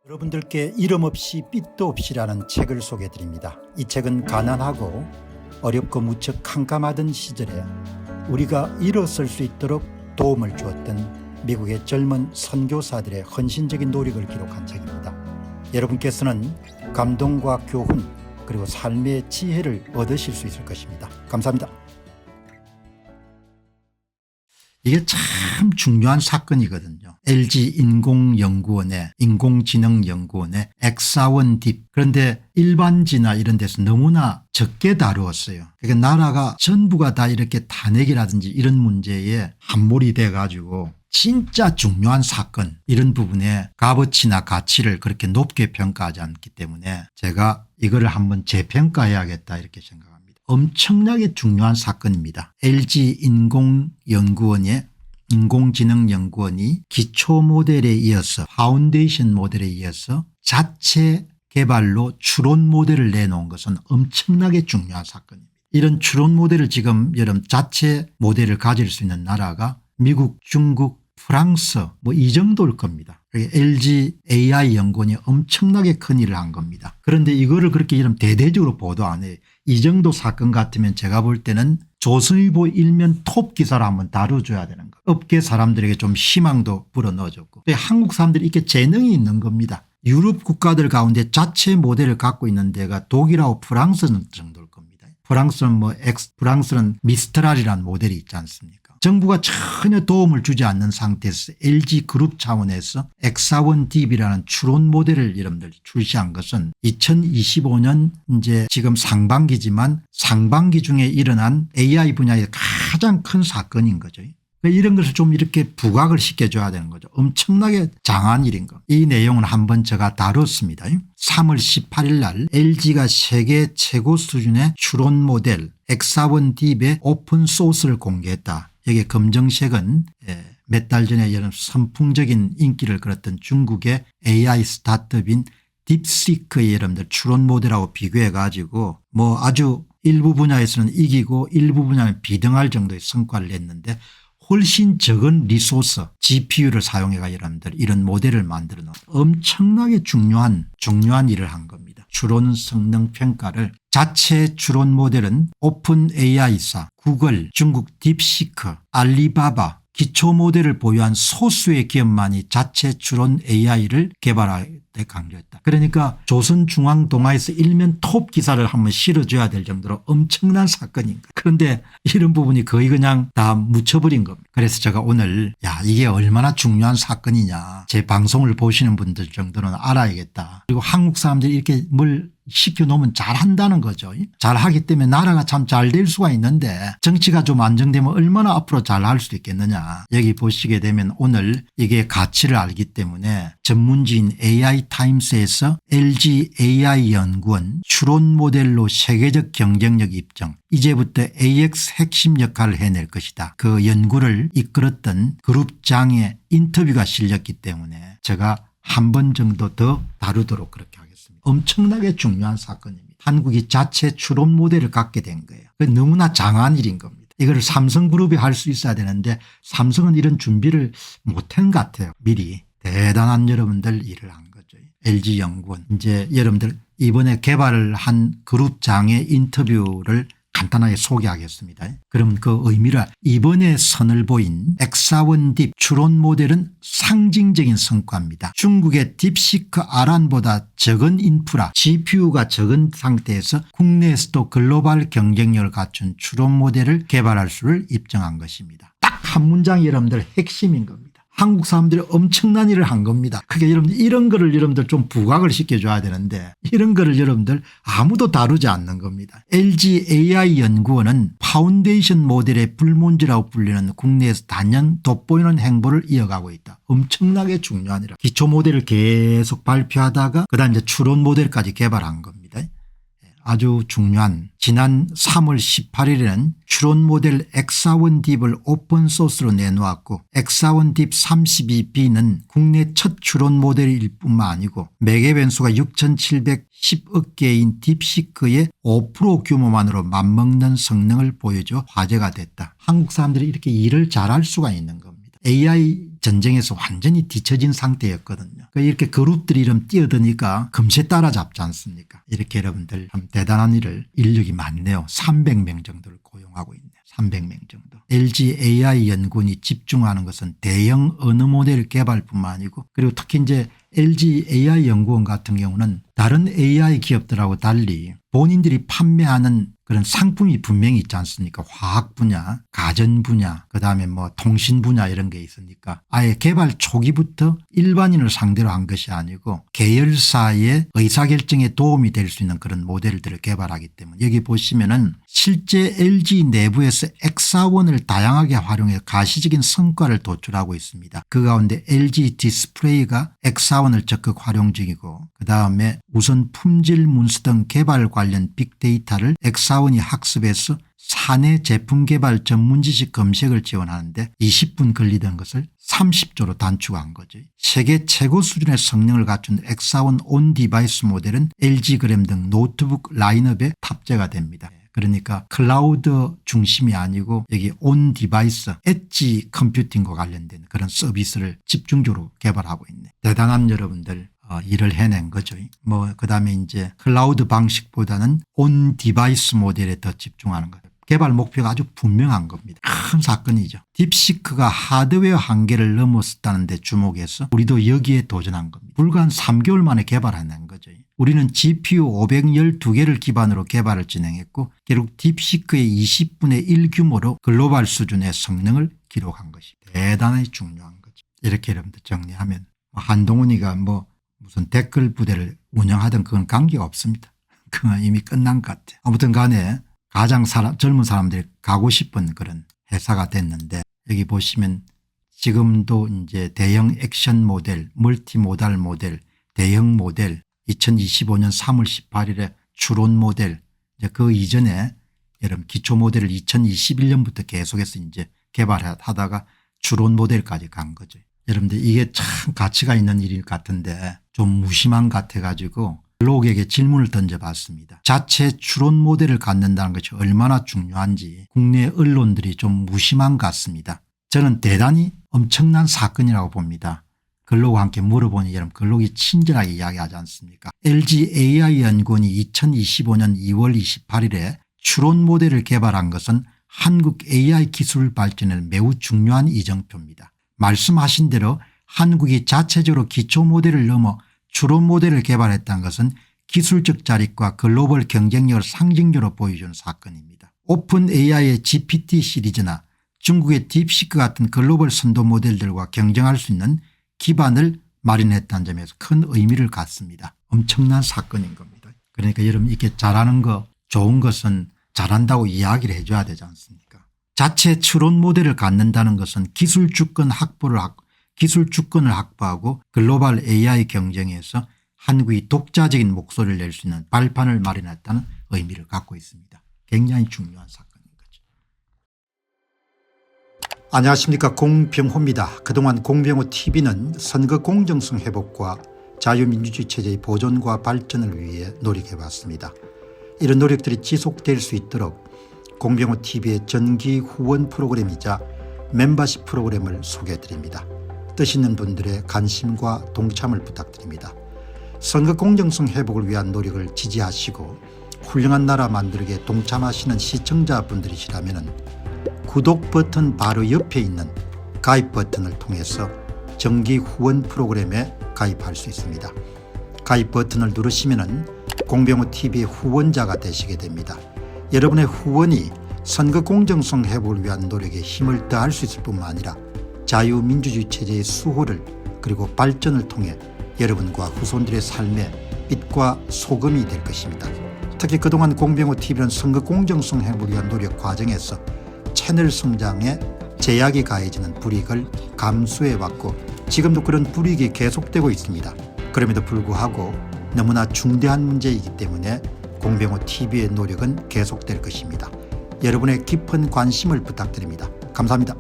여러분들께 이름 없이 빛도 없이라는 책을 소개해 드립니다. 이 책은 가난하고 어렵고 무척 캄캄하던 시절에 우리가 일어설 수 있도록 도움을 주었던 미국의 젊은 선교사들의 헌신적인 노력을 기록한 책입니다. 여러분께서는 감동과 교훈 그리고 삶의 지혜를 얻으실 수 있을 것입니다. 감사합니다. 이게 참 중요한 사건이거든요. LG 인공연구원의 인공지능연구원의 엑사원 딥. 그런데 일반지나 이런 데서 너무나 적게 다루었어요. 그러니까 나라가 전부가 다 이렇게 탄핵이라든지 이런 문제에 함몰이 돼 가지고 진짜 중요한 사건 이런 부분에 값어치나 가치를 그렇게 높게 평가하지 않기 때문에 제가 이거를 한번 재평가해야겠다 이렇게 생각합니다. 엄청나게 중요한 사건입니다. LG 인공연구원의 인공지능연구원이 기초 모델에 이어서 파운데이션 모델에 이어서 자체 개발로 추론 모델을 내놓은 것은 엄청나게 중요한 사건입니다. 이런 추론 모델을 지금 여러분 자체 모델을 가질 수 있는 나라가 미국, 중국, 프랑스 뭐 이 정도일 겁니다. LG AI 연구원이 엄청나게 큰 일을 한 겁니다. 그런데 이거를 그렇게 이런 대대적으로 보도 안 해요. 이 정도 사건 같으면 제가 볼 때는 조선일보 일면 톱 기사를 한번 다뤄줘야 되는 거. 업계 사람들에게 좀 희망도 불어넣어줬고 한국 사람들이 이렇게 재능이 있는 겁니다. 유럽 국가들 가운데 자체 모델을 갖고 있는 데가 독일하고 프랑스 정도일 겁니다. 프랑스는 미스트랄이라는 모델이 있지 않습니까? 정부가 전혀 도움을 주지 않는 상태에서 LG 그룹 차원에서 엑사원 딥이라는 추론 모델을 여러분들 출시한 것은 2025년 이제 지금 상반기지만 상반기 중에 일어난 AI 분야의 가장 큰 사건인 거죠. 이런 것을 좀 이렇게 부각을 시켜줘야 되는 거죠. 엄청나게 장한 일인 거. 이 내용은 한번 제가 다뤘습니다. 3월 18일 날 LG가 세계 최고 수준의 추론 모델 엑사원 딥의 오픈 소스를 공개했다. 여기에 검정색은 몇 달 전에 이런 선풍적인 인기를 끌었던 중국의 AI 스타트업인 딥시크의 여러분들 추론 모델하고 비교해 가지고 뭐 아주 일부 분야에서는 이기고 일부 분야는 비등할 정도의 성과를 냈는데 훨씬 적은 리소스 GPU를 사용해가 여러분들 이런 모델을 만들어 놓은 엄청나게 중요한 일을 한 겁니다. 추론 성능 평가를 자체 추론 모델은 오픈 AI사, 구글, 중국 딥시크, 알리바바 기초 모델을 보유한 소수의 기업만이 자체 추론 AI를 개발할 때 강조했다. 그러니까 조선중앙동아에서 일면 톱 기사를 한번 실어줘야 될 정도로 엄청난 사건인가. 그런데 이런 부분이 거의 그냥 다 묻혀버린 겁니다. 그래서 제가 오늘 이게 얼마나 중요한 사건이냐. 제 방송을 보시는 분들 정도는 알아야겠다. 그리고 한국 사람들이 이렇게 뭘 시켜놓으면 잘한다는 거죠. 잘하기 때문에 나라가 참 잘 될 수가 있는데 정치가 좀 안정되면 얼마나 앞으로 잘할 수 있겠느냐. 여기 보시게 되면 오늘 이게 가치를 알기 때문에 전문지인 AI 타임스에서 LG AI 연구원 추론 모델로 세계적 경쟁력 입증. 이제부터 AX 핵심 역할을 해낼 것이다. 그 연구를 이끌었던 그룹장의 인터뷰가 실렸기 때문에 제가 한 번 정도 더 다루도록 그렇게 하겠습니다. 엄청나게 중요한 사건입니다. 한국이 자체 추론 모델을 갖게 된 거예요. 너무나 장한 일인 겁니다. 이걸 삼성그룹이 할 수 있어야 되는데 삼성은 이런 준비를 못한 것 같아요. 미리. 대단한 여러분들 일을 한 거죠. LG연구원. 이제 여러분들 이번에 개발을 한 그룹장의 인터뷰를 간단하게 소개하겠습니다. 그럼 그 의미를 이번에 선을 보인 엑사원 딥 추론 모델은 상징적인 성과입니다. 중국의 딥시크 아란보다 적은 인프라 GPU가 적은 상태에서 국내에서도 글로벌 경쟁력을 갖춘 추론 모델을 개발할 수를 입증한 것입니다. 딱 한 문장이 여러분들 핵심인 겁니다. 한국 사람들이 엄청난 일을 한 겁니다. 그러니까 여러분들 이런 거를 여러분들 좀 부각을 시켜줘야 되는데 이런 거를 여러분들 아무도 다루지 않는 겁니다. LG AI 연구원은 파운데이션 모델의 불문제라고 불리는 국내에서 단연 돋보이는 행보를 이어가고 있다. 엄청나게 중요한 일이라. 기초 모델을 계속 발표하다가 그다음 이제 추론 모델까지 개발한 겁니다. 아주 중요한 지난 3월 18일에는 추론 모델 엑사원 딥을 오픈소스로 내놓았고 엑사원 딥 32B는 국내 첫 추론 모델일 뿐만 아니고 매개 변수가 6,710억 개인 딥시크의 5% 규모만으로 맞먹는 성능을 보여줘 화제가 됐다. 한국 사람들이 이렇게 일을 잘할 수가 있는 겁니다. AI 전쟁에서 완전히 뒤처진 상태였거든요. 그러니까 이렇게 그룹들이 이름 뛰어드니까 금세 따라잡지 않습니까? 이렇게 여러분들 참 대단한 일을 인력이 많네요. 300명 정도를 고용하고 있네요. 300명 정도. LG AI 연구원이 집중하는 것은 대형 언어 모델 개발뿐만 아니고 그리고 특히 이제 LG AI 연구원 같은 경우는 다른 AI 기업들하고 달리 본인들이 판매하는 그런 상품이 분명히 있지 않습니까? 화학 분야, 가전 분야, 그다음에 뭐 통신 분야 이런 게 있으니까 아예 개발 초기부터 일반인을 상대로 한 것이 아니고 계열사의 의사결정에 도움이 될 수 있는 그런 모델들을 개발하기 때문에 여기 보시면은 실제 LG 내부에서 X사원을 다양하게 활용해 가시적인 성과를 도출하고 있습니다. 그 가운데 LG 디스플레이가 X사원을 적극 활용 중이고 그다음에 우선 품질 문서 등 개발 관련 빅데이터를 X사원이 학습해서 사내 제품 개발 전문 지식 검색을 지원하는데 20분 걸리던 것을 30초로 단축한 거죠. 세계 최고 수준의 성능을 갖춘 X사원 온 디바이스 모델은 LG그램 등 노트북 라인업에 탑재가 됩니다. 그러니까 클라우드 중심이 아니고 여기 온 디바이스 엣지 컴퓨팅과 관련된 그런 서비스를 집중적으로 개발하고 있네. 대단한 여러분들 일을 해낸 거죠. 뭐 그다음에 이제 클라우드 방식보다는 온 디바이스 모델에 더 집중하는 거예요. 개발 목표가 아주 분명한 겁니다. 큰 사건이죠. 딥시크가 하드웨어 한계를 넘었다는 데 주목해서 우리도 여기에 도전한 겁니다. 불과 한 3개월 만에 개발해낸 거죠. 우리는 GPU 512개를 기반으로 개발을 진행했고 결국 딥시크의 20분의 1 규모로 글로벌 수준의 성능을 기록한 것이 대단히 중요한 거죠. 이렇게 여러분들 정리하면 한동훈이가 뭐 무슨 댓글 부대를 운영하던 그건 관계가 없습니다. 그건 이미 끝난 것 같아요. 아무튼 간에 가장 젊은 사람들이 가고 싶은 그런 회사가 됐는데 여기 보시면 지금도 이제 대형 액션 모델, 멀티모달 모델, 대형 모델 2025년 3월 18일에 추론 모델 이제 그 이전에 여러분 기초 모델을 2021년부터 계속해서 이제 개발하다가 추론 모델까지 간 거죠. 여러분들 이게 참 가치가 있는 일 같은데 좀 무심한 것 같아가지고 블로그에게 질문을 던져봤습니다. 자체 추론 모델을 갖는다는 것이 얼마나 중요한지 국내 언론들이 좀 무심한 것 같습니다. 저는 대단히 엄청난 사건이라고 봅니다. 글로그와 함께 물어보니 여러분 글로그이 친절하게 이야기하지 않습니까? LG AI 연구원이 2025년 2월 28일에 추론 모델을 개발한 것은 한국 AI 기술 발전에 매우 중요한 이정표입니다. 말씀하신 대로 한국이 자체적으로 기초 모델을 넘어 추론 모델을 개발했다는 것은 기술적 자립과 글로벌 경쟁력을 상징적으로 보여주는 사건입니다. 오픈 AI의 GPT 시리즈나 중국의 딥시크 같은 글로벌 선도 모델들과 경쟁할 수 있는 기반을 마련했다는 점에서 큰 의미를 갖습니다. 엄청난 사건인 겁니다. 그러니까 여러분 이렇게 잘하는 거 좋은 것은 잘한다고 이야기를 해줘야 되지 않습니까? 자체 추론 모델을 갖는다는 것은 기술 주권을 확보하고 글로벌 AI 경쟁에서 한국이 독자적인 목소리를 낼 수 있는 발판을 마련했다는 의미를 갖고 있습니다. 굉장히 중요한 사건인 거죠. 안녕하십니까, 공병호입니다. 그동안 공병호 TV는 선거 공정성 회복과 자유민주주의 체제의 보존과 발전을 위해 노력해왔습니다. 이런 노력들이 지속될 수 있도록 공병호 TV의 정기 후원 프로그램이자 멤버십 프로그램을 소개해드립니다. 뜻 있는 분들의 관심과 동참을 부탁드립니다. 선거 공정성 회복을 위한 노력을 지지하시고 훌륭한 나라 만들기에 동참하시는 시청자분들이시라면 구독 버튼 바로 옆에 있는 가입 버튼을 통해서 정기 후원 프로그램에 가입할 수 있습니다. 가입 버튼을 누르시면 공병호TV의 후원자가 되시게 됩니다. 여러분의 후원이 선거 공정성 회복을 위한 노력에 힘을 더할 수 있을 뿐만 아니라 자유민주주의 체제의 수호를 그리고 발전을 통해 여러분과 후손들의 삶에 빛과 소금이 될 것입니다. 특히 그동안 공병호TV는 선거 공정성 회복을 위한 노력 과정에서 채널 성장에 제약이 가해지는 불이익을 감수해왔고 지금도 그런 불이익이 계속되고 있습니다. 그럼에도 불구하고 너무나 중대한 문제이기 때문에 공병호TV의 노력은 계속될 것입니다. 여러분의 깊은 관심을 부탁드립니다. 감사합니다.